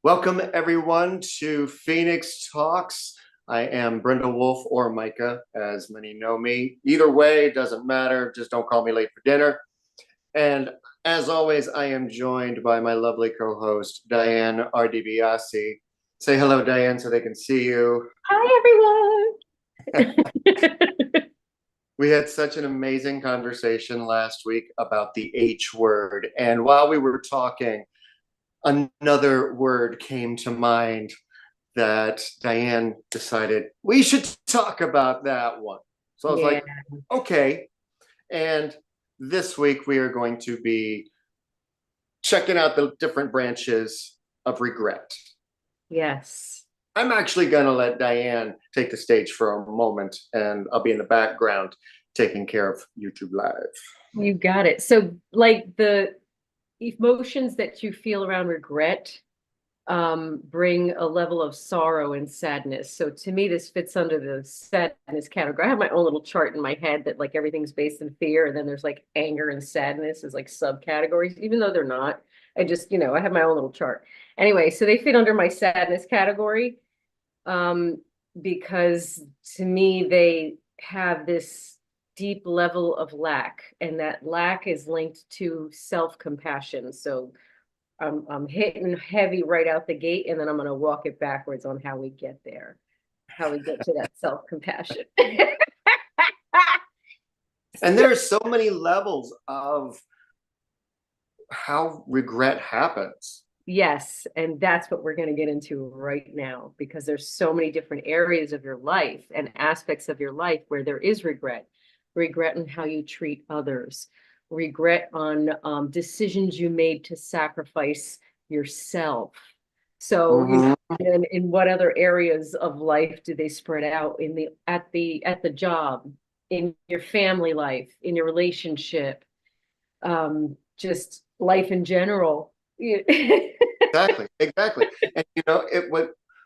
Welcome, everyone, to Phoenix Talks. I am Brenda Wolf or Micah, as many know me. Either way, it doesn't matter. Just don't call me late for dinner. And as always, I am joined by my lovely co-host, Diane RDBiasi. Say hello, Diane, so they can see you. Hi, everyone. We had such an amazing conversation last week about the H word. And while we were talking, another word came to mind that Diane decided we should talk about that one. So I was Yeah, like, okay. And this week we are going to be checking out the different branches of regret. yes. I'm actually going to let Diane take the stage for a moment, and I'll be in the background taking care of YouTube Live. You got it. So, like the emotions that you feel around regret, bring a level of sorrow and sadness. So to me, this fits under the sadness category. I have my own little chart in my head that like everything's based in fear, and then there's like anger and sadness as like subcategories, even though they're not. I just, I have my own little chart. Anyway, so they fit under my sadness category, um, because to me, they have this deep level of lack, and that lack is linked to self-compassion. So I'm hitting heavy right out the gate, and then I'm going to walk it backwards on how we get there, how we get to that self-compassion. And there are so many levels of how regret happens. Yes, and that's what we're going to get into right now, because there's so many different areas of your life and aspects of your life where there is regret. Regret in how you treat others, regret on decisions you made to sacrifice yourself. So, Mm-hmm. in what other areas of life do they spread out in the job, in your family life, in your relationship, just life in general? Exactly, exactly. And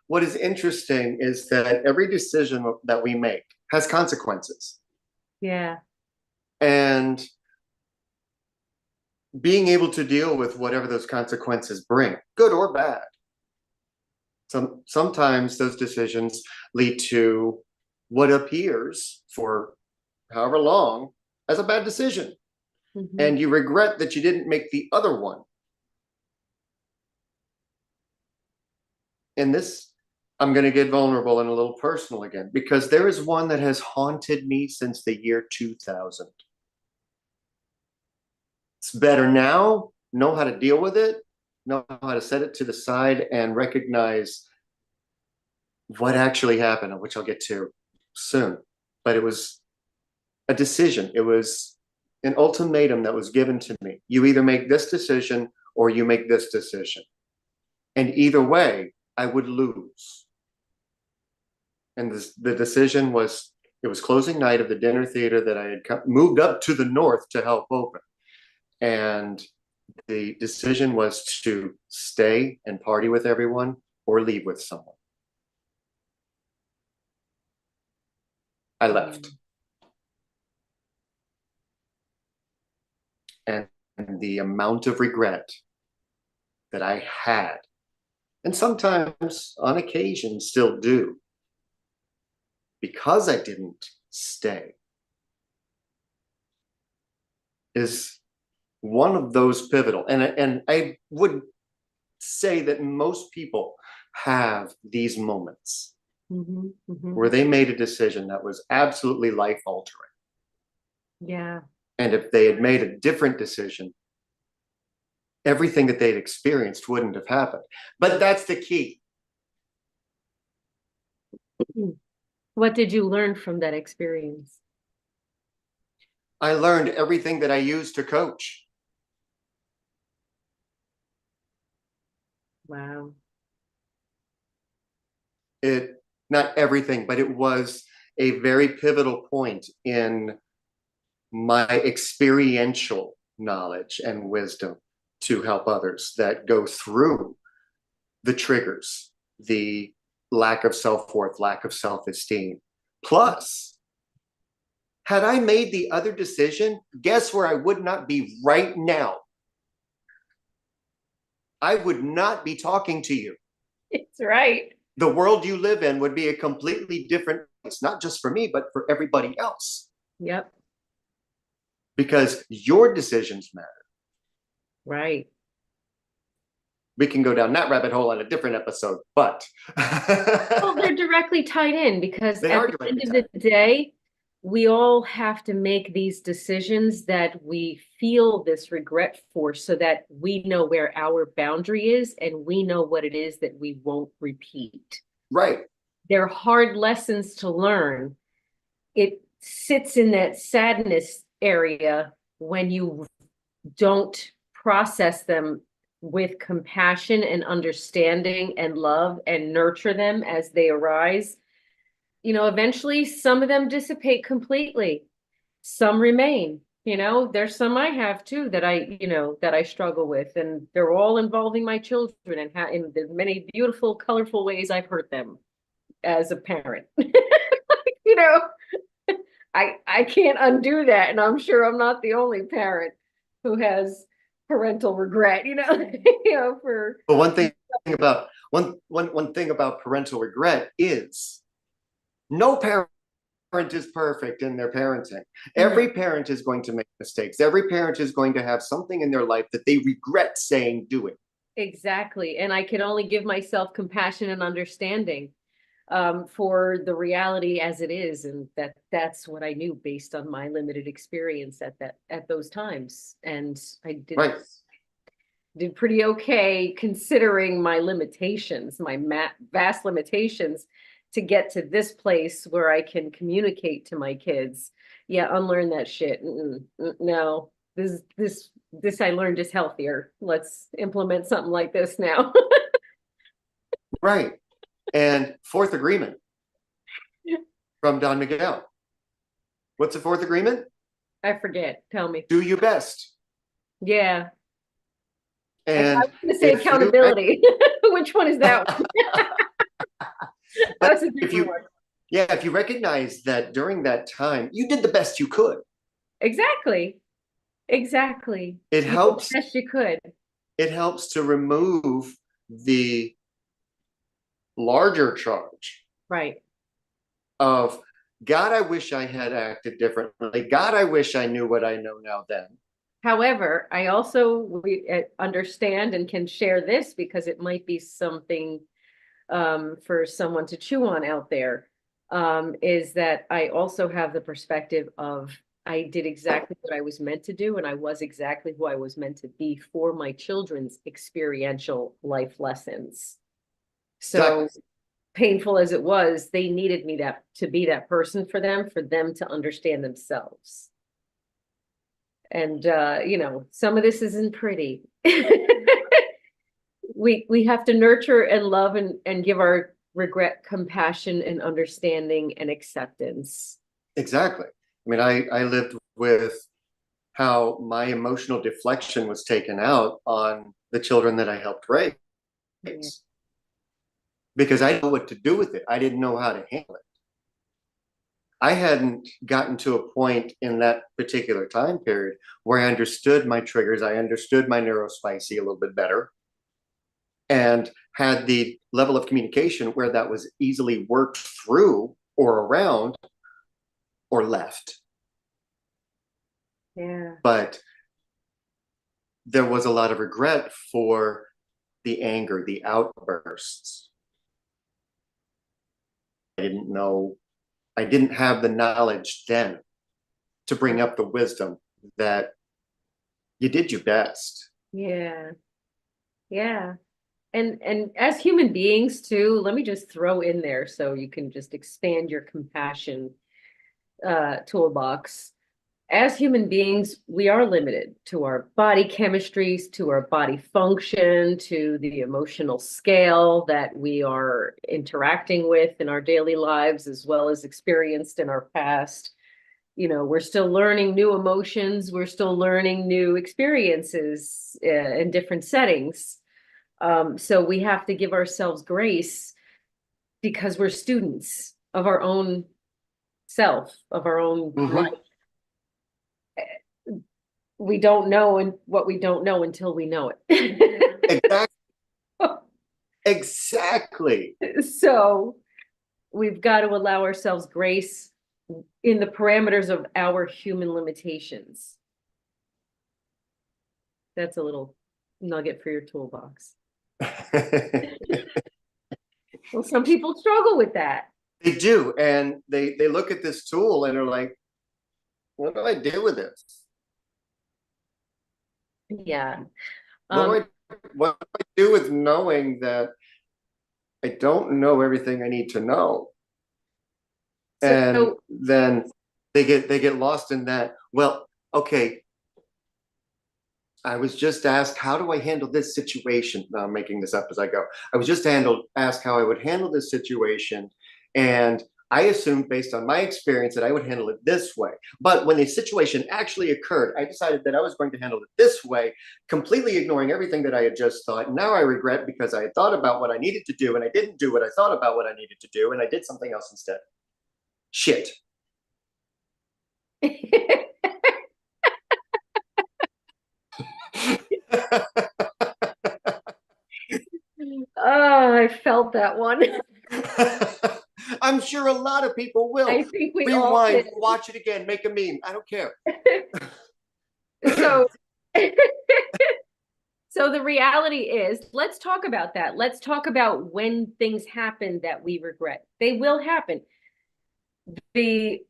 what is interesting is that every decision that we make has consequences. Yeah. And being able to deal with whatever those consequences bring, good or bad. Sometimes those decisions lead to what appears for however long as a bad decision. Mhm. And you regret that you didn't make the other one. In this, I'm going to get vulnerable and a little personal again, because there is one that has haunted me since the year 2000. It's better now, know how to deal with it, know how to set it to the side and recognize what actually happened, which I'll get to soon. But it was a decision. It was an ultimatum that was given to me. You either make this decision or you make this decision. And either way, I would lose. And the decision was, it was closing night of the dinner theater that I had moved up to the north to help open. And the decision was to stay and party with everyone or leave with someone. I left. Mm. And the amount of regret that I had, and sometimes on occasion still do, because I didn't stay, is one of those pivotal. And I would say that most people have these moments Mhm. where Mhm. they made a decision that was absolutely life altering. Yeah. And if they had made a different decision, everything that they'd experienced wouldn't have happened. But that's the key. What did you learn from that experience? I learned everything that I used to coach. Wow. It, not everything, but it was a very pivotal point in my experiential knowledge and wisdom to help others that go through the triggers, the lack of self-worth, lack of self-esteem. Plus, had I made the other decision, guess where I would not be right now? I would not be talking to you. It's right. The world you live in would be a completely different place, not just for me, but for everybody else, Yep. because your decisions matter. Right. We can go down that rabbit hole on a different episode, but Well, they're directly tied in because they at are the end directly of tied. the day, we all have to make these decisions that we feel this regret for so that we know where our boundary is and we know what it is that we won't repeat. Right. They're hard lessons to learn. It sits in that sadness area when you don't process them with compassion and understanding and love and nurture them as they arise. Eventually some of them dissipate completely. Some remain. There's some I have too that I struggle with, and they're all involving my children and in the many beautiful, colorful ways I've hurt them as a parent. you know, I can't undo that, and I'm sure I'm not the only parent who has parental regret, for But one thing about parental regret is no parent is perfect in their parenting. no, Every parent is going to make mistakes. Every parent is going to have something in their life that they regret saying, doing. exactly. And I can only give myself compassion and understanding for the reality as it is, and that's what I knew based on my limited experience at those times. And I Right. did pretty okay considering my limitations, my vast limitations, to get to this place where I can communicate to my kids. Yeah, unlearn that shit. No, this I learned is healthier. Let's implement something like this now. Right. And fourth agreement from Don Miguel. What's the fourth agreement? I forget. Tell me. Do your best. Yeah. I And was going to say if you, accountability. Which one is that one? That but was a if different you, one. yeah, if you recognize that during that time, you did the best you could, Exactly. Exactly. it You did the helps, best you could. it helps to remove the larger charge Right. of God, I wish I had acted differently. God, I wish I knew what I know now then. However, I also understand and can share this because it might be something for someone to chew on out there. Is that I also have the perspective of I did exactly what I was meant to do, and I was exactly who I was meant to be for my children's experiential life lessons. Exactly. So painful as it was, they needed me to be that person for them to understand themselves. And some of this isn't pretty. We have to nurture and love and give our regret compassion and understanding and acceptance. Exactly. I mean, I lived with how my emotional deflection was taken out on the children that I helped raise Yeah. because I didn't know what to do with it. I didn't know how to handle it. I hadn't gotten to a point in that particular time period where I understood my triggers. I understood my neurospicy a little bit better and had the level of communication where that was easily worked through or around or left. Yeah. But there was a lot of regret for the anger, the outbursts. I didn't know, I didn't have the knowledge then to bring up the wisdom that you did your best. Yeah. Yeah. And as human beings too, let me just throw in there so you can just expand your compassion toolbox. As human beings, we are limited to our body chemistries, to our body function, to the emotional scale that we are interacting with in our daily lives, as well as experienced in our past. We're still learning new emotions, we're still learning new experiences in different settings. So we have to give ourselves grace because we're students of our own self, of our own life. Mm-hmm. We don't know and what we don't know until we know it. Exactly. Exactly. So we've got to allow ourselves grace in the parameters of our human limitations. That's a little nugget for your toolbox. Well, some people struggle with that. They do, and they look at this tool and are like, what do I do with this? Yeah. What do Um, what do I do with knowing that I don't know everything I need to know? And so then they get lost in that. Well, okay, I was just asked, how do I handle this situation? Now I'm making this up as I go. I was just asked how I would handle this situation, and I assumed based on my experience that I would handle it this way. But when the situation actually occurred, I decided that I was going to handle it this way, completely ignoring everything that I had just thought. Now I regret because I had thought about what I needed to do and I didn't do what I thought about what I needed to do, and I did something else instead. Shit. Oh, I felt that one. I'm sure a lot of people will. I think we all Rewind, did. watch it again, make a meme. I don't care. So, so the reality is, let's talk about that. Let's talk about when things happen that we regret. They will happen. The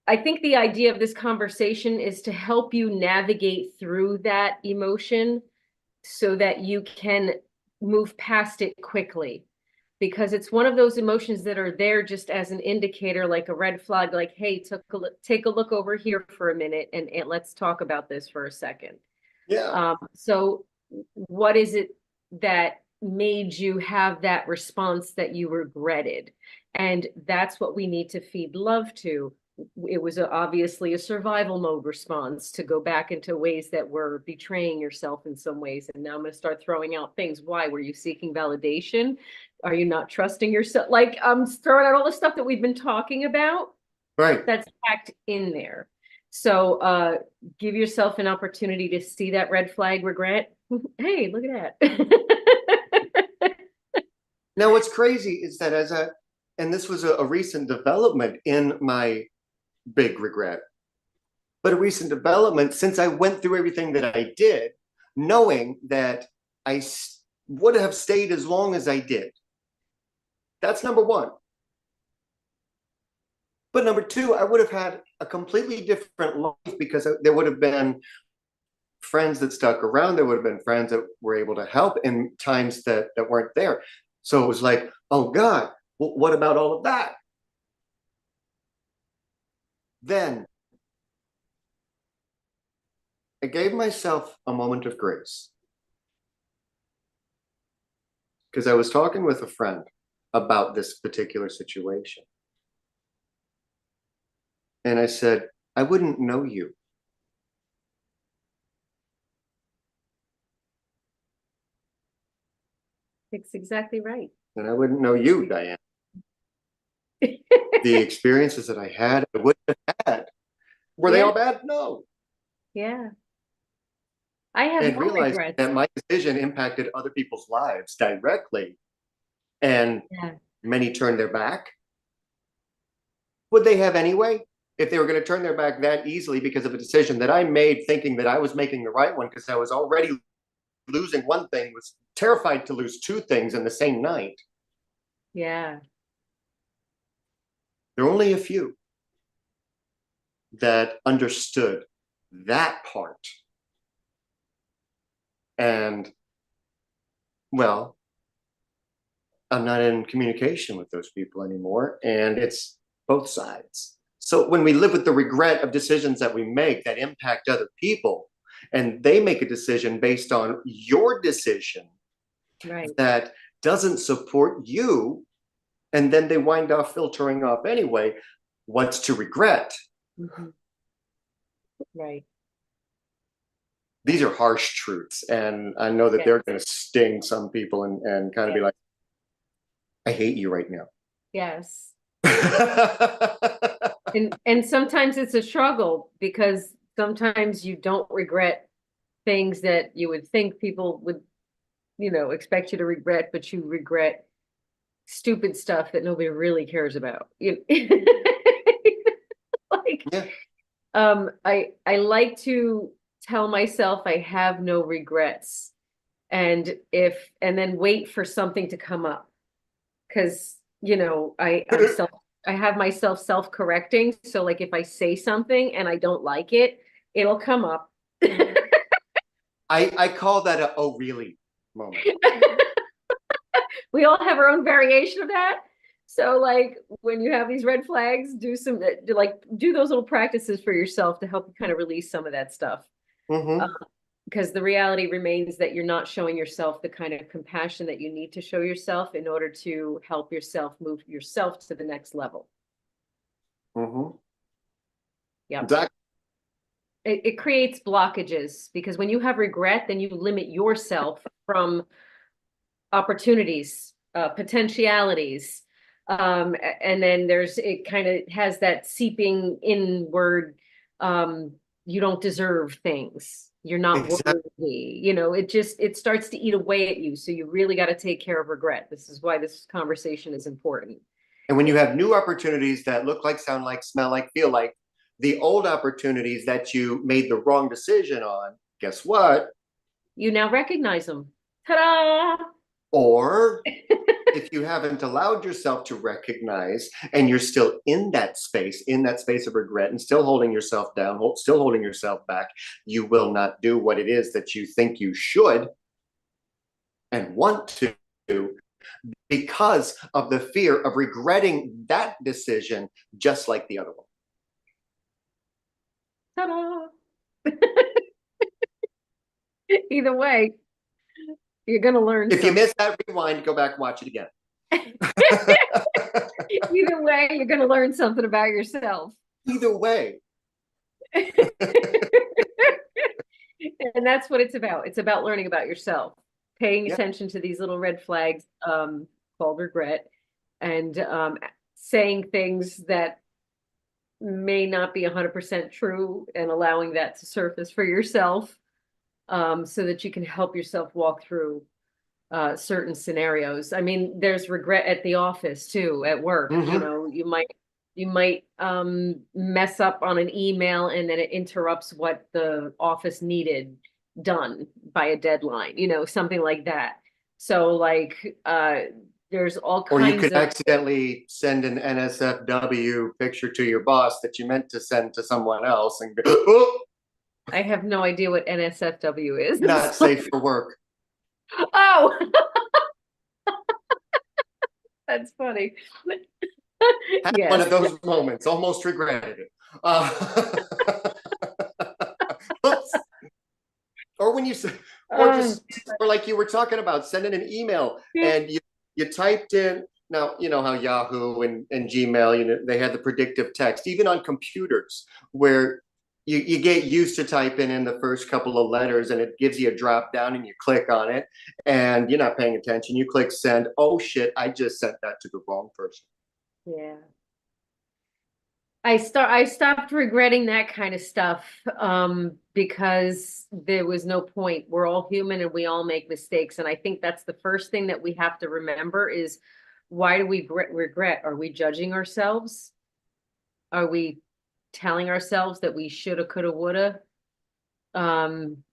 I think the idea of this conversation is to help you navigate through that emotion so that you can move past it quickly. Because it's one of those emotions that are there just as an indicator, like a red flag, like, hey, take a look over here for a minute and let's talk about this for a second. Yeah. So what is it that made you have that response that you regretted? And that's what we need to feed love to. It was obviously a survival mode response to go back into ways that were betraying yourself in some ways. And now I'm going to start throwing out things. Why? Were you seeking validation? Are you not trusting yourself? Like, I'm throwing out all the stuff that we've been talking about Right. that's packed in there. So give yourself an opportunity to see that red flag regret. Hey, look at that. Now, what's crazy is that and this was a recent development in my big regret, but a recent development since I went through everything that I did, knowing that I would have stayed as long as I did. That's number one. But number two, I would have had a completely different life because there would have been friends that stuck around. There would have been friends that were able to help in times that weren't there. So it was like, oh God, well, what about all of that? Then I gave myself a moment of grace because I was talking with a friend about this particular situation. And I said, I wouldn't know you. It's exactly right. And I wouldn't know you, Diane. The experiences that I had, I wouldn't have had. Were they Yeah, all bad? No. yeah. I have And no realized regrets. that my decision impacted other people's lives directly. And Yeah. many turned their back. Would they have anyway? If they were going to turn their back that easily because of a decision that I made thinking that I was making the right one because I was already losing one thing, was terrified to lose two things in the same night. Yeah. There are only a few that understood that part. And well, I'm not in communication with those people anymore. And it's both sides. So when we live with the regret of decisions that we make that impact other people, and they make a decision based on your decision Right. that doesn't support you, and then they wind up filtering off anyway, what's to regret? Mhm. Right. These are harsh truths. And I know that Yeah. they're going to sting some people and kind of Yeah. be like, I hate you right now. Yes. And sometimes it's a struggle because sometimes you don't regret things that you would think people would expect you to regret, but you regret stupid stuff that nobody really cares about. Like, Yeah. I like to tell myself I have no regrets, and then wait for something to come up, because I have myself self-correcting. So like if I say something and I don't like it, it'll come up. I call that a oh really moment. We all have our own variation of that. So like when you have these red flags, do those little practices for yourself to help you kind of release some of that stuff. Mm-hmm. Because the reality remains that you're not showing yourself the kind of compassion that you need to show yourself in order to help yourself move yourself to the next level. Mm-hmm. Yep. Exactly. It creates blockages, because when you have regret, then you limit yourself from opportunities, potentialities. And then it kind of has that seeping inward, you don't deserve things. You're not Exactly. worthy. It starts to eat away at you. So you really got to take care of regret. This is why this conversation is important. And when you have new opportunities that look like, sound like, smell like, feel like, the old opportunities that you made the wrong decision on, guess what? You now recognize them. Ta-da! Or if you haven't allowed yourself to recognize and you're still in that space of regret and still holding yourself down, still holding yourself back, you will not do what it is that you think you should and want to do because of the fear of regretting that decision, just like the other one. Ta-da! Either way, you're going to learn If you something. miss that, rewind, go back, watch it again. Either way, you're going to learn something about yourself. Either way. And that's what it's about. It's about learning about yourself, paying Yeah. attention to these little red flags, called regret, and saying things that may not be 100% true, and allowing that to surface for yourself, so that you can help yourself walk through certain scenarios. I mean, there's regret at the office too, at work. Mm-hmm. You might mess up on an email, and then it interrupts what the office needed done by a deadline, something like that. So like there's all Or you kinds could of accidentally send an NSFW picture to your boss that you meant to send to someone else and go, oh, I have no idea what NSFW is. not safe for work. Oh, that's funny. Had one Yes. of those moments, almost regretted it. Oops. Or when you say, or Oh, just, or like you were talking about, sending an email and you typed in. Now you know how Yahoo and Gmail, they had the predictive text, even on computers, where you get used to typing in the first couple of letters and it gives you a drop down and you click on it and you're not paying attention. You click send. Oh shit! I just sent that to the wrong person. yeah. I stopped regretting that kind of stuff, because there was no point. We're all human and we all make mistakes. And I think that's the first thing that we have to remember is, why do we regret? Are we judging ourselves? Are we telling ourselves that we shoulda, coulda, woulda? Um,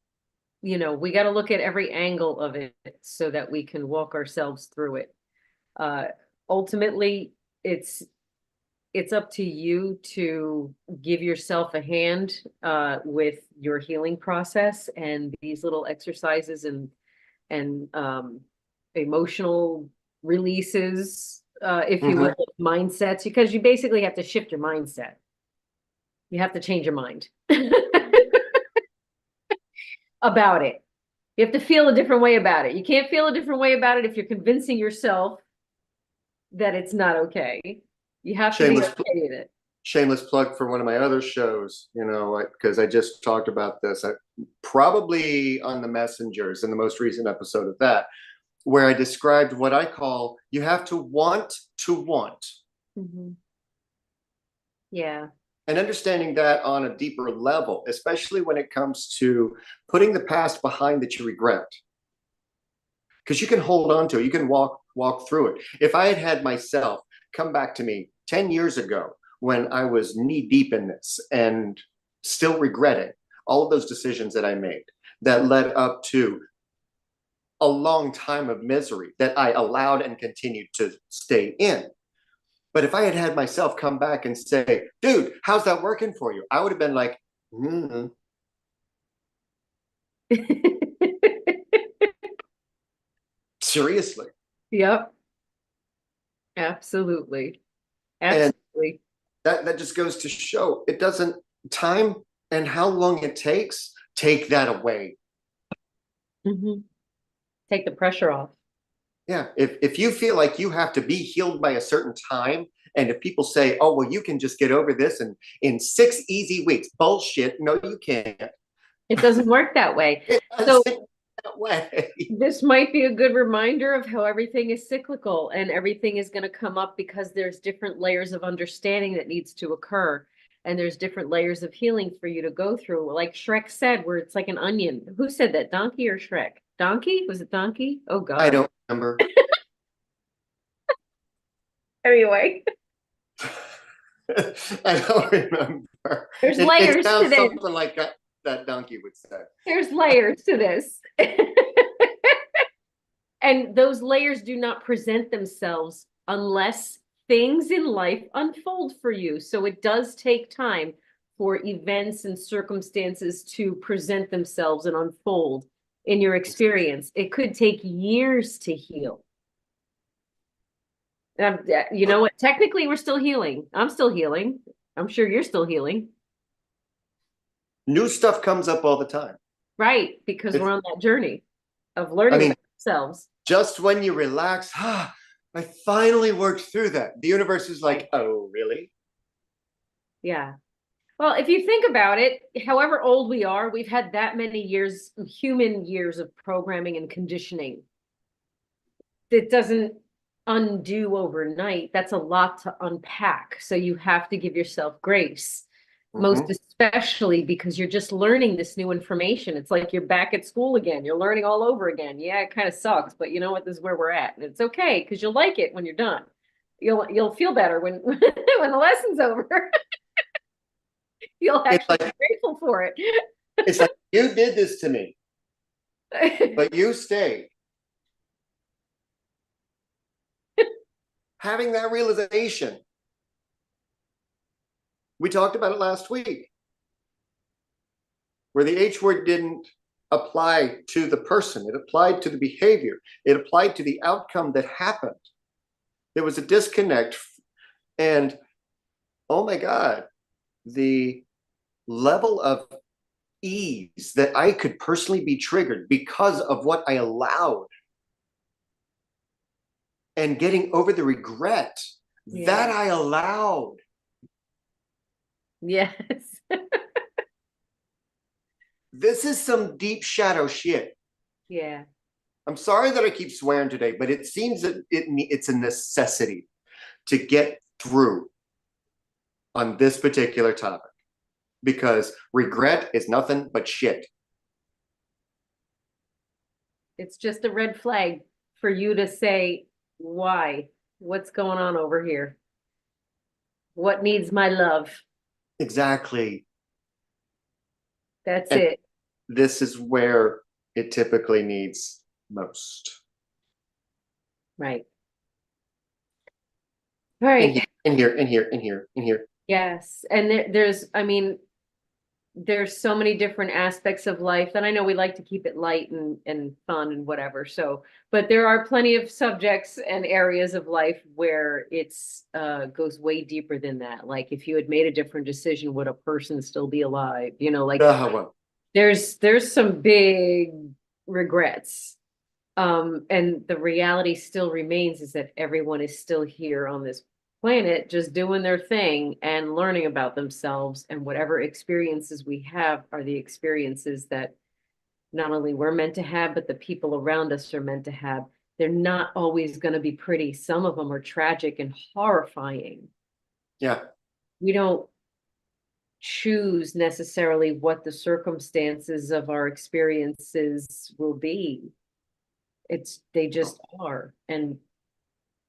we got to look at every angle of it so that we can walk ourselves through it. Uh, Ultimately, it's up to you to give yourself a hand with your healing process, and these little exercises and emotional releases, if you Mm-hmm. will, mindsets, because you basically have to shift your mindset. You have to change your mind about it. You have to feel a different way about it. You can't feel a different way about it if you're convincing yourself that it's not okay. You have to be Shameless okay with it. shameless plug for one of my other shows, because I just talked about this, probably on the messengers in the most recent episode of that, where I described what I call you have to want to want. Mhm. Yeah. And understanding that on a deeper level, especially when it comes to putting the past behind that you regret. because you can hold on to it. You can walk through it. If I had had myself come back to me 10 years ago when I was knee deep in this and still regretting all of those decisions that I made that led up to a long time of misery that I allowed and continued to stay in. But if I had had myself come back and say, dude, how's that working for you? I would have been like, seriously. Yep, absolutely. And Absolutely. that just goes to show it doesn't, time and how long it takes, take that away. Hmm. Take the pressure off. Yeah. If you feel like you have to be healed by a certain time, and if people say, oh, well, you can just get over this in 6 easy weeks, bullshit. No, you can't. It doesn't work that way. It So doesn't that way. this might be a good reminder of how everything is cyclical and everything is going to come up because there's different layers of understanding that needs to occur. And there's different layers of healing for you to go through. Like Shrek said, where it's like an onion. Who said that? Donkey or Shrek? Donkey? Was it Donkey? Oh I God. don't remember. Anyway, I don't remember. there's It layers to sounds this. something like that donkey would say. There's layers to this. And those layers do not present themselves unless things in life unfold for you. So it does take time for events and circumstances to present themselves and unfold in your experience. It could take years to heal. You know what? Technically, we're still healing. I'm still healing. I'm sure you're still healing. New stuff comes up all the time. Right, because we're It's, on that journey of I learning mean, about ourselves. just when you relax, I finally worked through that. The universe is like, Right. oh, really? Yeah. Well, if you think about it, however old we are, we've had that many years, human years of programming and conditioning. It doesn't undo overnight. That's a lot to unpack. So you have to give yourself grace, most Mm-hmm. especially because you're just learning this new information. It's like you're back at school again. You're learning all over again. Yeah, it kind of sucks, but you know what? This is where we're at. And it's okay because you'll like it when you're done. You'll feel better when when the lesson's over. You'll It's actually be like grateful for it. it's like you did this to me, but you stayed. Having that realization. We talked about it last week, where the H word didn't apply to the person, it applied to the behavior, it applied to the outcome that happened. There was a disconnect. And oh my God, the level of ease that I could personally be triggered because of what I allowed and getting over the regret that Yeah. I allowed. Yes. This is some deep shadow shit. Yeah. I'm sorry that I keep swearing today, but it seems that it's a necessity to get through on this particular topic because regret is nothing but shit. It's just a red flag for you to say, why? What's going on over here? What needs my love? Exactly. That's And it. this is where it typically needs most. Right. All In here, right. in here, in here, in here, in here. Yes. And I mean, there's so many different aspects of life, and I know we like to keep it light and fun and whatever. So, but there are plenty of subjects and areas of life where it's goes way deeper than that. Like if you had made a different decision, would a person still be alive? You know, like Well, there's some big regrets. And the reality still remains is that everyone is still here on this planet, just doing their thing and learning about themselves. And whatever experiences we have are the experiences that not only we're meant to have, but the people around us are meant to have. They're not always going to be pretty. Some of them are tragic and horrifying. yeah. We don't choose necessarily what the circumstances of our experiences will be. They just are. And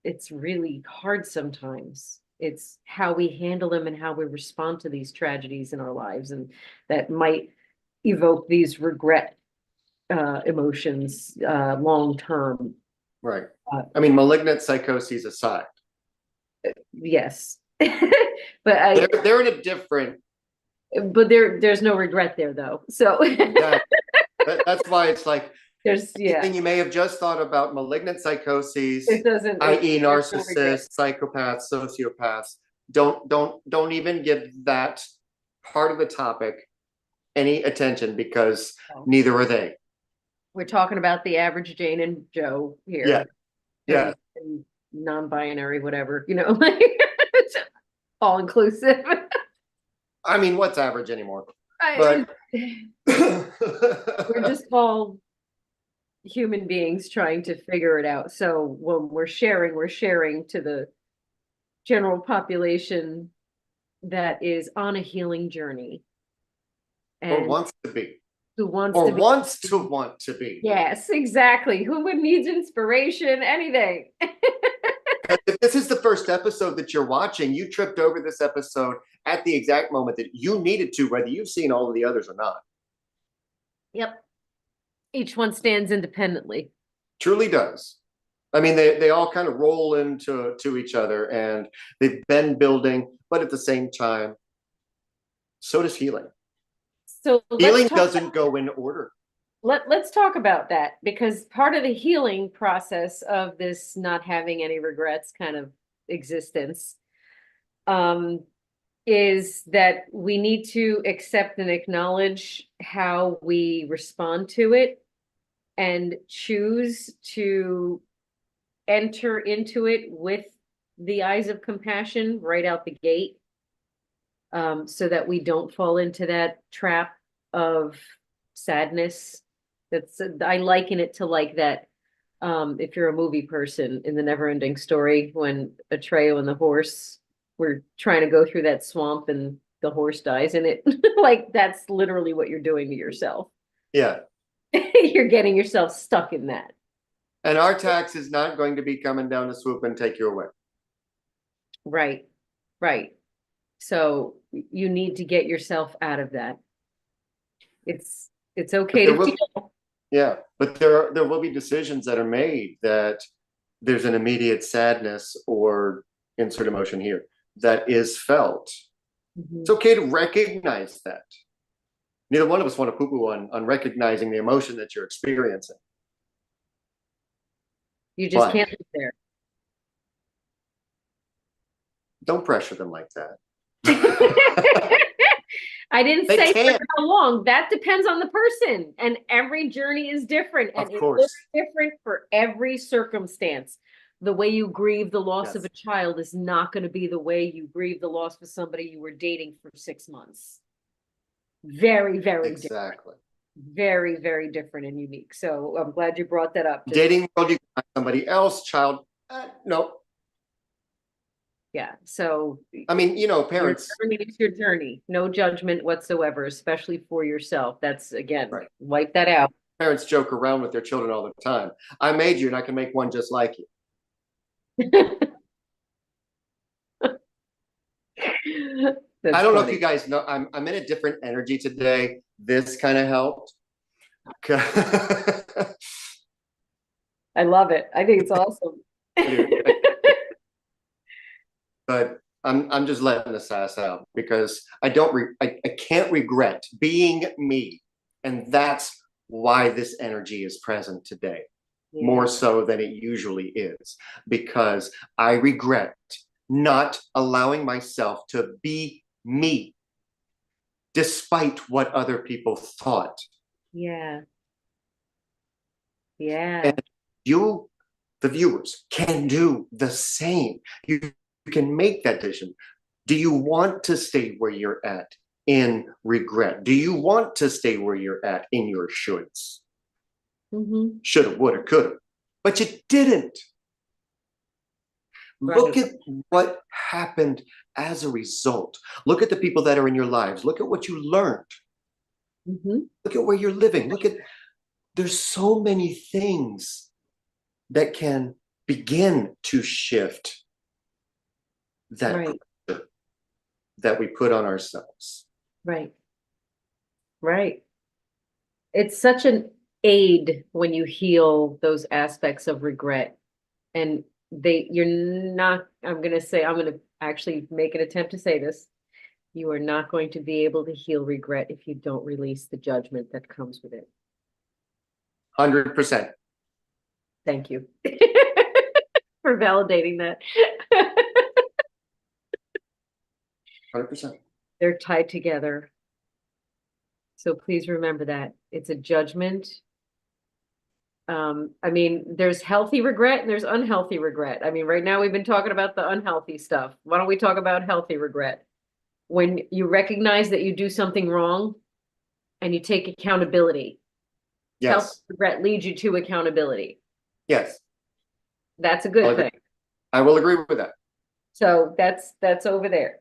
it's really hard sometimes. It's how we handle them and how we respond to these tragedies in our lives, and that might evoke these regret emotions long term. Right. Uh, I mean, malignant psychoses aside, yes. But they're in a different. there's no regret there though. So That's why it's like yeah, anything you may have just thought about malignant psychoses, it doesn't, i.e., there's no regret. narcissists, psychopaths, sociopaths. Don't even give that part of the topic any attention, because No. neither are they. We're talking about the average Jane and Joe here. Yeah. Yeah. And non-binary, whatever, like it's all inclusive. I mean, what's average anymore? We're But just all human beings trying to figure it out. So when we're sharing to the general population that is on a healing journey or and wants to be. who wants Or to be. wants to want to be. Yes, exactly. Who would need inspiration? Anything. If this is the first episode that you're watching, you tripped over this episode at the exact moment that you needed to, whether you've seen all of the others or not. Yep. Each one stands independently. Truly does. I mean, they all kind of roll into each other, and they've been building, but at the same time, so does healing. So Healing doesn't go in order. Let's talk about that, because part of the healing process of this not having any regrets kind of existence is that we need to accept and acknowledge how we respond to it and choose to enter into it with the eyes of compassion right out the gate, so that we don't fall into that trap of sadness. I liken it to like that. If you're a movie person, in the Never-Ending Story, when Atreyu and the horse were trying to go through that swamp and the horse dies in it, like that's literally what you're doing to yourself. Yeah. You're getting yourself stuck in that. And our tax is not going to be coming down to swoop and take you away. Right. Right. So you need to get yourself out of that. It's okay to feel. Yeah, but there will be decisions that are made that there's an immediate sadness, or insert emotion here, that is felt. It's okay to recognize that. Neither one of us want to poo-poo on recognizing the emotion that you're experiencing. You just can't live there. Don't pressure them like that. I didn't say for how long. That depends on the person, and every journey is different, and it's different for every circumstance. The way you grieve the loss of a child is not going to be the way you grieve the loss of somebody you were dating for 6 months. Very, very different. Very, very different and unique. So I'm glad you brought that up. Dating world, you find somebody else, child. No. Yeah. So I mean, parents. It's your journey. No judgment whatsoever, especially for yourself. That's, again, wipe that out. Parents joke around with their children all the time. I made you and I can make one just like you. I don't know if you guys know, I'm in a different energy today. This kind of helped. I love it. I think it's awesome. But I'm just letting the sass out, because I can't regret being me, and that's why this energy is present today, more so than it usually is, because I regret not allowing myself to be me, despite what other people thought. Yeah. Yeah. And you, the viewers, can do the same. You can make that decision. Do you want to stay where you're at in regret? Do you want to stay where you're at in your shoulds? Shoulda, woulda, coulda. But you didn't. Look at what happened as a result. Look at the people that are in your lives. Look at what you learned. Look at where you're living. There's so many things that can begin to shift that Right, pressure that we put on ourselves. right, right. It's such an aid when you heal those aspects of regret. And you're not, I'm gonna actually make an attempt to say this. You are not going to be able to heal regret if you don't release the judgment that comes with it. 100%. Thank you for validating that. 100%. They're tied together. So please remember that it's a judgment. I mean, there's healthy regret and there's unhealthy regret. I mean, right now we've been talking about the unhealthy stuff. Why don't we talk about healthy regret? When you recognize that you do something wrong and you take accountability. Healthy Yes. regret leads you to accountability. Yes. That's a good thing. I will agree with that. So that's over there.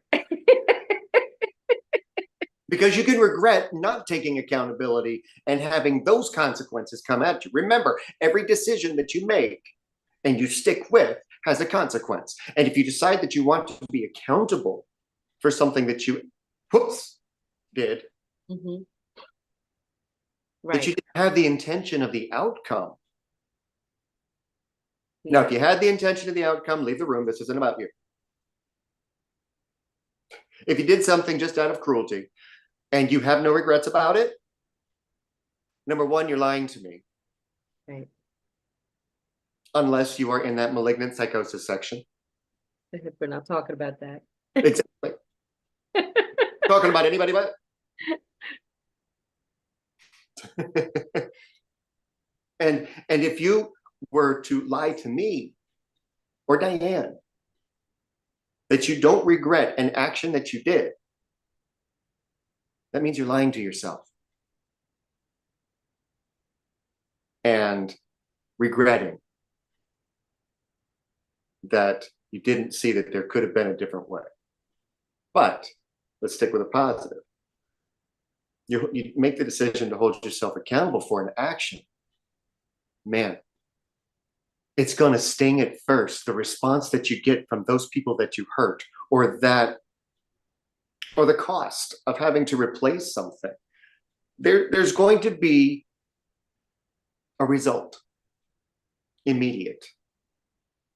Because you can regret not taking accountability and having those consequences come at you. Remember, every decision that you make and you stick with has a consequence. And if you decide that you want to be accountable for something that you, did, Mm-hmm. that Right. you didn't have the intention of the outcome. Yeah. Now, if you had the intention of the outcome, leave the room. This isn't about you. If you did something just out of cruelty and you have no regrets about it, number one, you're lying to me. Right. Unless you are in that malignant psychosis section. We're not talking about that. Exactly. Talking about anybody but. and if you were to lie to me or Diane that you don't regret an action that you did, that means you're lying to yourself and regretting that you didn't see that there could have been a different way. But let's stick with a positive. You make the decision to hold yourself accountable for an action. Man, it's going to sting at first. The response that you get from those people that you hurt, or the cost of having to replace something, there's going to be a result, immediate,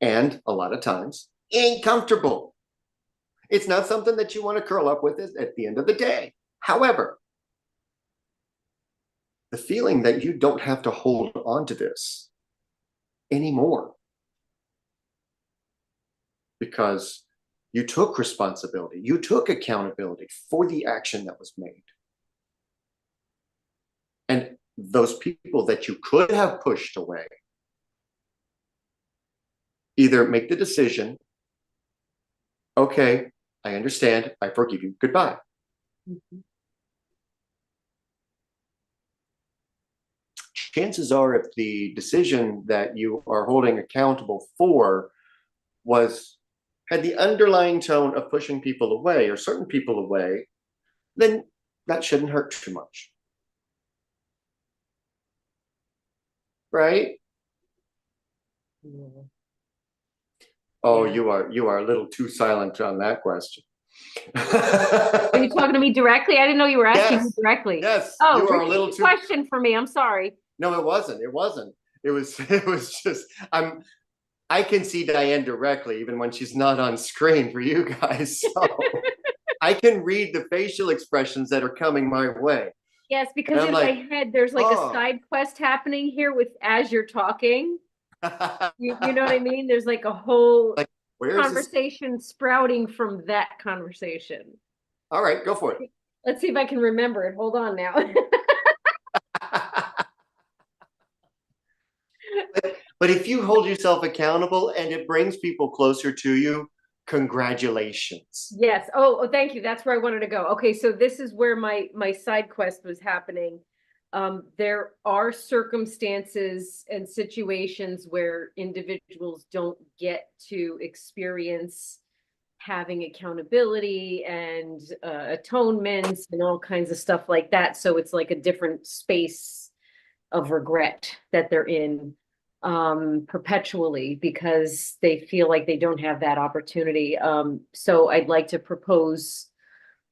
and a lot of times uncomfortable. It's not something that you want to curl up with at the end of the day. However, the feeling that you don't have to hold on to this anymore because you took responsibility, you took accountability for the action that was made. And those people that you could have pushed away either make the decision, okay, I understand, I forgive you, goodbye. Mm-hmm. Chances are, if the decision that you are holding accountable for had the underlying tone of pushing people away or certain people away, then that shouldn't hurt too much. Right? Yeah. Oh, Yeah. you are a little too silent on that question. Are you talking to me directly? I didn't know you were asking me Yes. directly. Yes. Oh, You are a repeat little the too. question for me. I'm sorry. No, it wasn't. It wasn't. It was just I can see Diane directly even when she's not on screen for you guys. So I can read the facial expressions that are coming my way. Yes, because in like, my head, there's like a side quest happening here with as you're talking. You know what I mean? There's like a whole like, where is this? conversation sprouting from that conversation. All right, go for it. Let's see if I can remember it. Hold on now. But if you hold yourself accountable and it brings people closer to you, congratulations. Yes. Thank you. That's where I wanted to go. Okay, so this is where my side quest was happening. There are circumstances and situations where individuals don't get to experience having accountability and atonements and all kinds of stuff like that. So it's like a different space of regret that they're in. perpetually because they feel like they don't have that opportunity. So I'd like to propose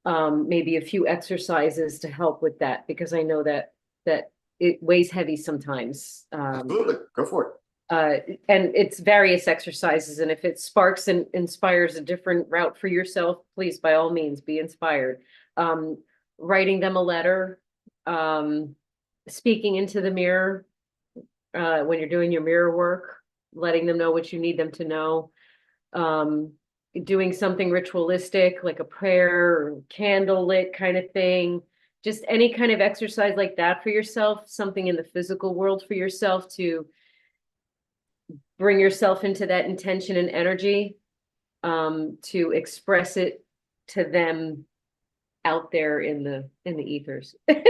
maybe a few exercises to help with that because I know that it weighs heavy sometimes. Absolutely. Go for it. And it's various exercises, and if it sparks and inspires a different route for yourself, please, by all means, be inspired. Um, Writing them a letter, speaking into the mirror, when you're doing your mirror work, letting them know what you need them to know. Um, Doing something ritualistic like a prayer or candle lit kind of thing. Just any kind of exercise like that for yourself, something in the physical world for yourself to bring yourself into that intention and energy, to express it to them out there in the ethers. If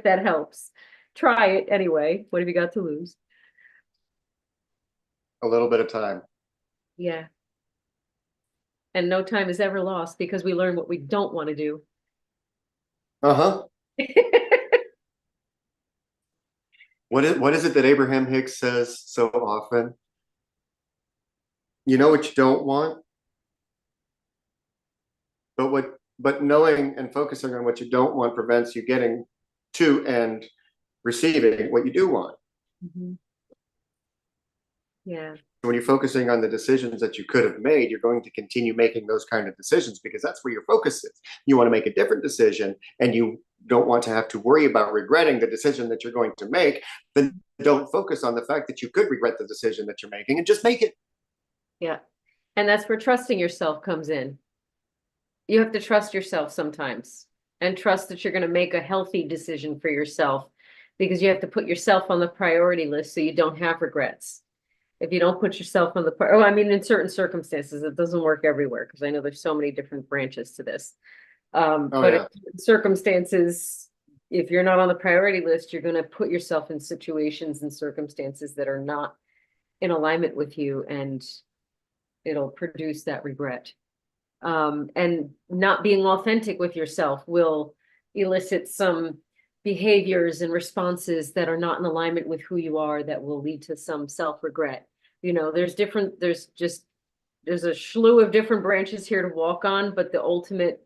that helps. Try it anyway. What have you got to lose? A little bit of time. Yeah. And no time is ever lost because we learn what we don't want to do. Uh-huh. What is it that Abraham Hicks says so often? You know what you don't want, but knowing and focusing on what you don't want prevents you getting to and receiving what you do want. Mhm. Yeah. When you're focusing on the decisions that you could have made, you're going to continue making those kind of decisions because that's where your focus is. You want to make a different decision and you don't want to have to worry about regretting the decision that you're going to make, then don't focus on the fact that you could regret the decision that you're making and just make it. Yeah. And that's where trusting yourself comes in. You have to trust yourself sometimes and trust that you're going to make a healthy decision for yourself because you have to put yourself on the priority list so you don't have regrets. If you don't put yourself on the, oh, I mean, in certain circumstances, it doesn't work everywhere because I know there's so many different branches to this. Oh But in yeah. circumstances, if you're not on the priority list, you're going to put yourself in situations and circumstances that are not in alignment with you, and it'll produce that regret. And not being authentic with yourself will elicit some behaviors and responses that are not in alignment with who you are that will lead to some self-regret. You know, there's a slew of different branches here to walk on, but the ultimate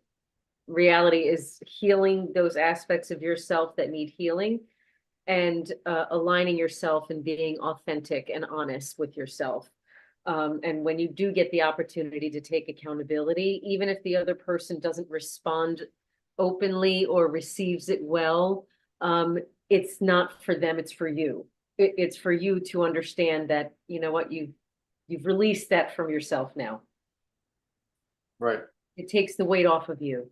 reality is healing those aspects of yourself that need healing and aligning yourself and being authentic and honest with yourself. And when you do get the opportunity to take accountability, even if the other person doesn't respond openly or receives it well, it's not for them, it's for you. It's for you to understand that, you know what, you've released that from yourself now. Right. It takes the weight off of you.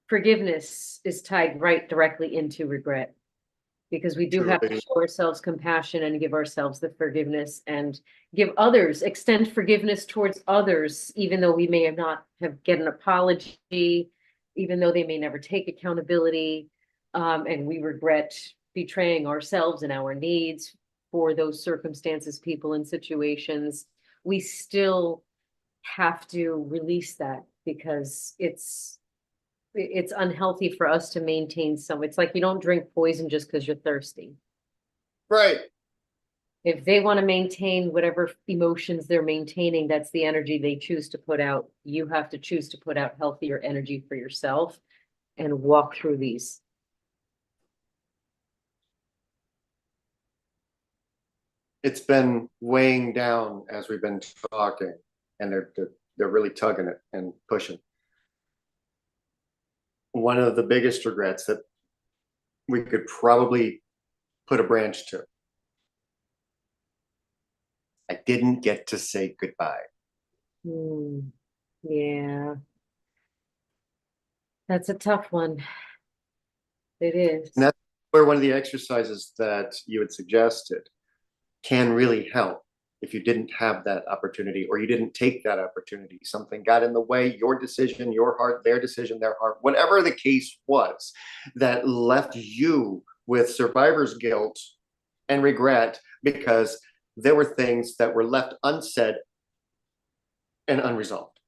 Forgiveness is tied right directly into regret because we do have to Truly. show ourselves compassion and give ourselves the forgiveness and give others, extend forgiveness towards others, even though we may not have get an apology, even though they may never take accountability, and we regret betraying ourselves and our needs for those circumstances, people, and situations. We still have to release that because it's unhealthy for us to maintain some. It's like you don't drink poison just because you're thirsty. Right. If they want to maintain whatever emotions they're maintaining, that's the energy they choose to put out. You have to choose to put out healthier energy for yourself and walk through these. It's been weighing down as we've been talking, and they're really tugging it and pushing. One of the biggest regrets that we could probably put a branch to. I didn't get to say goodbye. Yeah, that's a tough one. It And is. that's where one of the exercises that you had suggested can really help if you didn't have that opportunity or you didn't take that opportunity. Something got in the way, your decision, your heart, their decision, their heart, whatever the case was that left you with survivor's guilt and regret because there were things that were left unsaid and unresolved.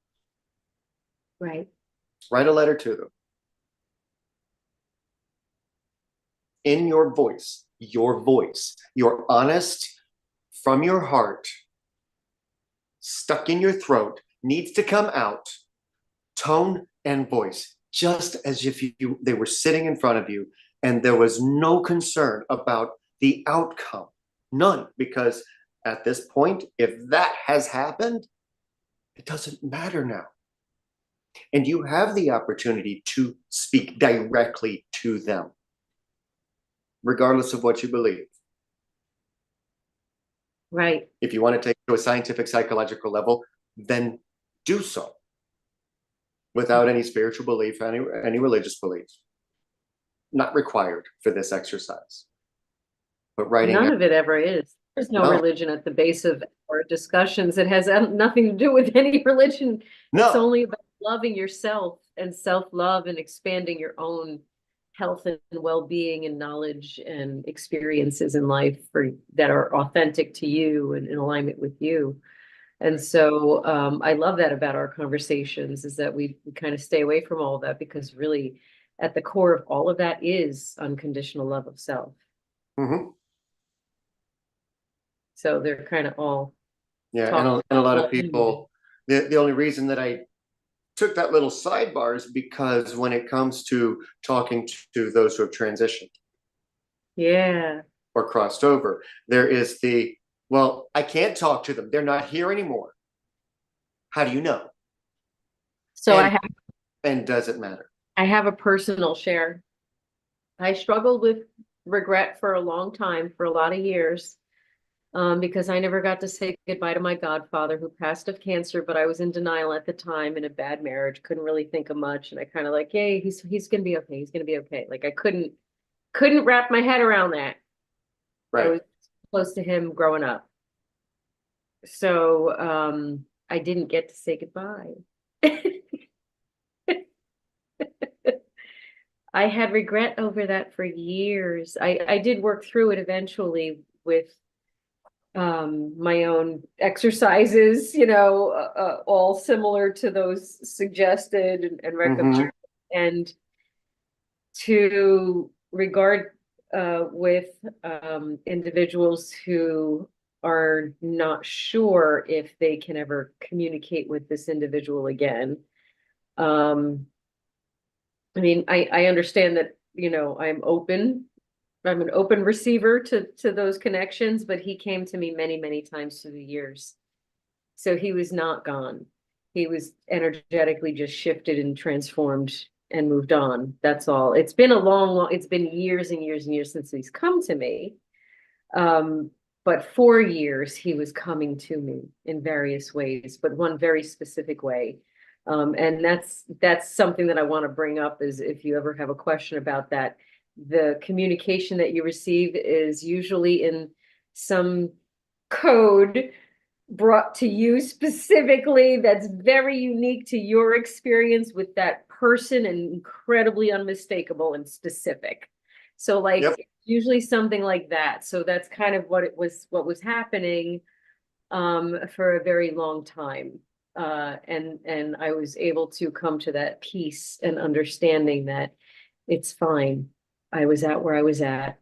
Right. Write a letter to them in your voice. your voice, your honest, from your heart, stuck in your throat, needs to come out, tone and voice, just as if they were sitting in front of you and there was no concern about the outcome. None, because at this point, if that has happened, it doesn't matter now. And you have the opportunity to speak directly to them, regardless of what you believe. Right. If you want to take it to a scientific, psychological level, then do so without any spiritual belief, any religious belief. Not required for this exercise. But writing None out, of it ever is. There's no no, religion at the base of our discussions. It has nothing to do with any religion. It's no, only about loving yourself and self-love and expanding your own health and well-being and knowledge and experiences in life that are authentic to you and in alignment with you. And so I love that about our conversations, is that we kind of stay away from all of that, because really at the core of all of that is unconditional love of self. mm-hmm. So they're kind of all Yeah, talk. and a lot of people, the only reason that I took that little sidebar is because when it comes to talking to those who have transitioned Yeah. or crossed over, there is well, I can't talk to them. They're not here anymore. How do you know? So And does it matter? I have a personal share. I struggled with regret for a long time, for a lot of years, because I never got to say goodbye to my godfather, who passed of cancer, but I was in denial at the time, in a bad marriage, couldn't really think of much. And I kind of like, hey, he's gonna be okay. He's gonna be okay. Like I couldn't wrap my head around that. I Right. was close to him growing up. So I didn't get to say goodbye. I had regret over that for years. I did work through it eventually with my own exercises, all similar to those suggested and Mm-hmm. recommended, and to regard with individuals who are not sure if they can ever communicate with this individual again. Um, I mean, I understand that, I'm open. I'm an open receiver to those connections, but he came to me many, many times through the years. So he was not gone. He was energetically just shifted and transformed and moved on. That's all. It's been it's been years and years and years since he's come to me. But for years he was coming to me in various ways, but one very specific way. And that's something that I want to bring up, is if you ever have a question about that, the communication that you receive is usually in some code brought to you specifically that's very unique to your experience with that person and incredibly unmistakable and specific. So Yep. usually something like that. So that's kind of what was happening for a very long time. And I was able to come to that peace and understanding that it's fine. I was at where I was at.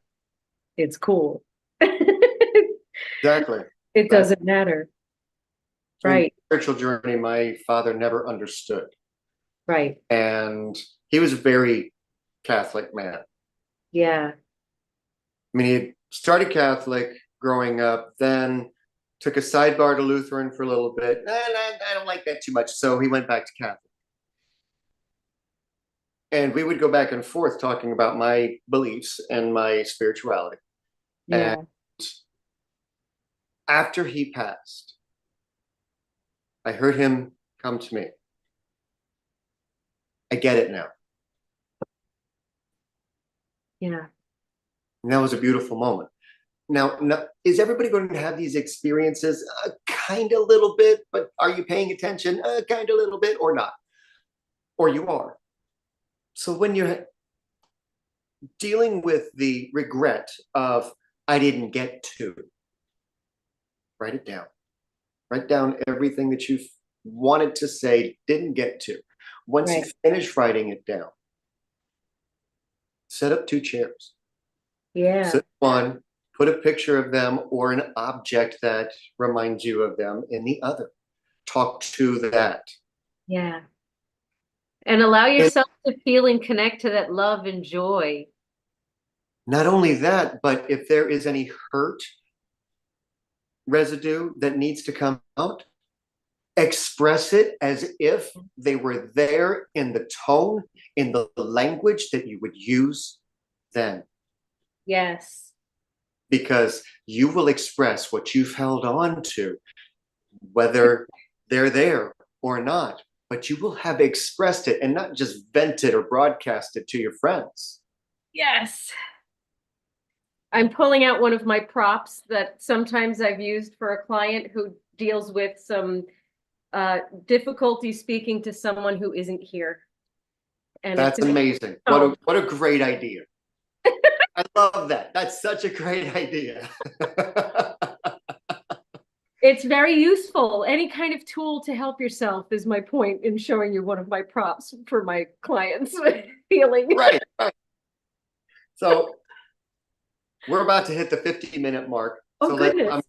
It's cool. Exactly. It doesn't matter. In Right. spiritual journey, my father never understood. Right. And he was a very Catholic man. Yeah. I mean, he started Catholic growing up, then took a sidebar to Lutheran for a little bit. I don't like that too much. So he went back to Catholic. And we would go back and forth talking about my beliefs and my spirituality. And Yeah. after he passed, I heard him come to me. I get it now. Yeah. And that was a beautiful moment. Now, is everybody going to have these experiences? Kind of little bit, but are you paying attention? Kind of little bit or not? Or you are. So when you're dealing with the regret of, I didn't get to, write it down. Write down everything that you wanted to say, didn't get to. Once you Right. finish writing it down, set up 2 chairs. Yeah. So one, put a picture of them or an object that reminds you of them in the other. Talk to that. Yeah. And allow And yourself to feel and connect to that love and joy. not only that, but if there is any hurt residue that needs to come out, express it as if they were there in the tone, in the language that you would use then. Yes. Because you will express what you've held on to, whether they're there or not, but you will have expressed it and not just vented or broadcasted to your friends. Yes. I'm pulling out one of my props that sometimes I've used for a client who deals with some difficulty speaking to someone who isn't here. And That's amazing. What a great idea. I love that. That's such a great idea. It's very useful. Any kind of tool to help yourself is my point in showing you one of my props for my clients healing. Right, right. So we're about to hit the 50-minute mark. Oh, So goodness.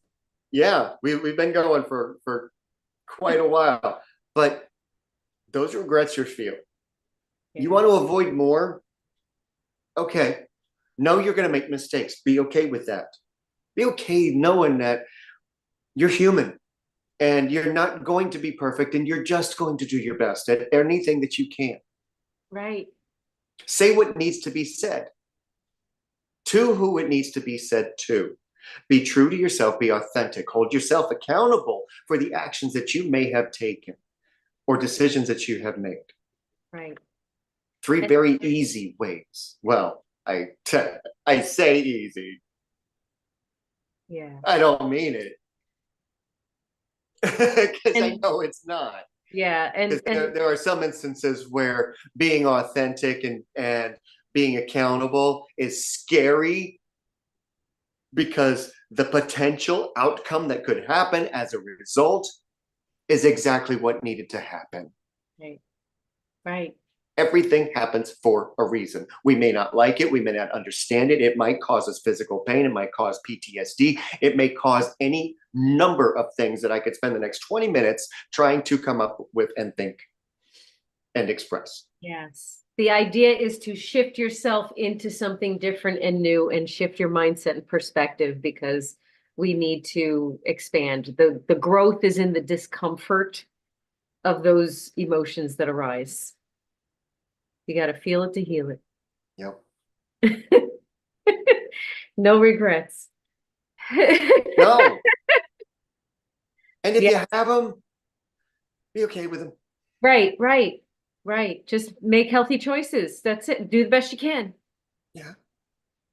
yeah, we've been going for quite a while, but those regrets you're feeling, you want to avoid more? Okay. Know you're going to make mistakes. Be okay with that. Be okay knowing that you're human and you're not going to be perfect and you're just going to do your best at anything that you can. Right. Say what needs to be said to who it needs to be said to. Be true to yourself. Be authentic. Hold yourself accountable for the actions that you may have taken or decisions that you have made. Right. Three very easy ways. Well, I say easy. Yeah. I don't mean it. Because I know it's not. Yeah. And there are some instances where being authentic and being accountable is scary because the potential outcome that could happen as a result is exactly what needed to happen. right. Right. Everything happens for a reason. We may not like it. We may not understand it. It might cause us physical pain. It might cause PTSD. It may cause any number of things that I could spend the next 20 minutes trying to come up with and think and express. Yes. The idea is to shift yourself into something different and new and shift your mindset and perspective because we need to expand. The growth is in the discomfort of those emotions that arise. You got to feel it to heal it. Yep. No regrets. No. And if Yeah. you have them, be okay with them. Right, right, right. Just make healthy choices. That's it. Do the best you can. Yeah.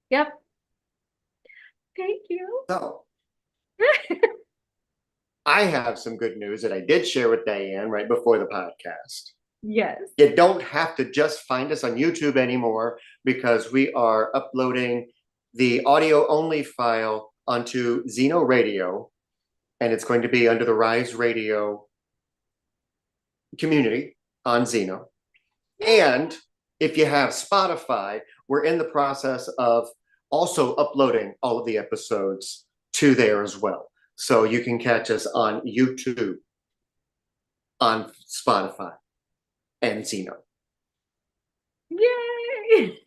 Yep. Thank you. So I have some good news that I did share with Diane right before the podcast. Yes. You don't have to just find us on YouTube anymore because we are uploading the audio only file onto Zeno Radio, and it's going to be under the Rise Radio community on Zeno. And if you have Spotify, we're in the process of also uploading all of the episodes to there as well. So you can catch us on YouTube, on Spotify, and Zeno. Yay.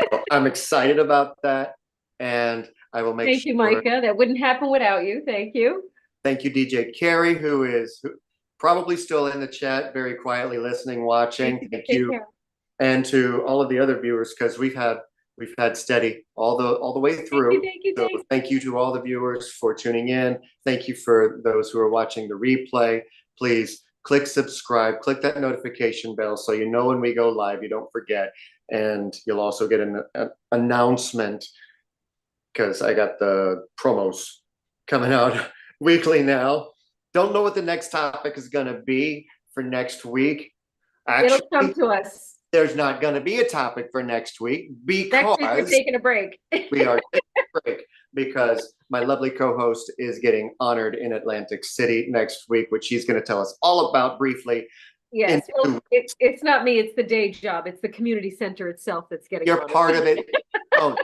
So I'm excited about that. And I will make Thank you, Micah. That wouldn't happen without you. Thank you. Thank you, DJ Carey, who is probably still in the chat, very quietly listening, watching. Thank you. And to all of the other viewers, because we've had steady all the way through. So thank you to all the viewers for tuning in. Thank you for those who are watching the replay. Please click subscribe, click that notification bell so you know when we go live, you don't forget. And you'll also get an announcement because I got the promos coming out weekly now. Don't know what the next topic is going to be for next week. Actually, it'll come to us. There's not going to be a topic for next week because next week we're taking a break. We are taking a break because my lovely co-host is getting honored in Atlantic City next week, which she's going to tell us all about briefly. Yes, well, it's not me, it's the day job. It's the community center itself that's getting You're honored. part of it. Oh,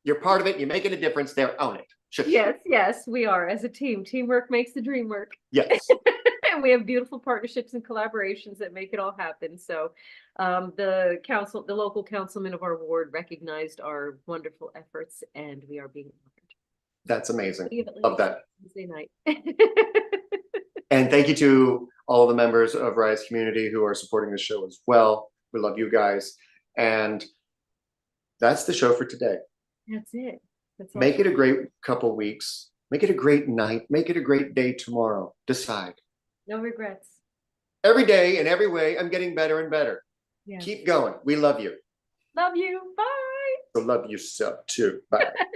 You're part of it. You're making a difference there. Own it. Shush. Yes, yes, we are as a team. Teamwork makes the dream work. Yes. And we have beautiful partnerships and collaborations that make it all happen. So the local councilman of our ward recognized our wonderful efforts, and we are being honored. That's amazing. Leave it Love that. Wednesday night. And thank you to all the members of Rise Community who are supporting the show as well. We love you guys. And that's the show for today. That's it. That's all. Make it a great couple weeks. Make it a great night. Make it a great day tomorrow. Decide. No regrets. Every day in every way, I'm getting better and better. Yeah. Keep going. We love you. Love you. Bye. So love you so too. Bye.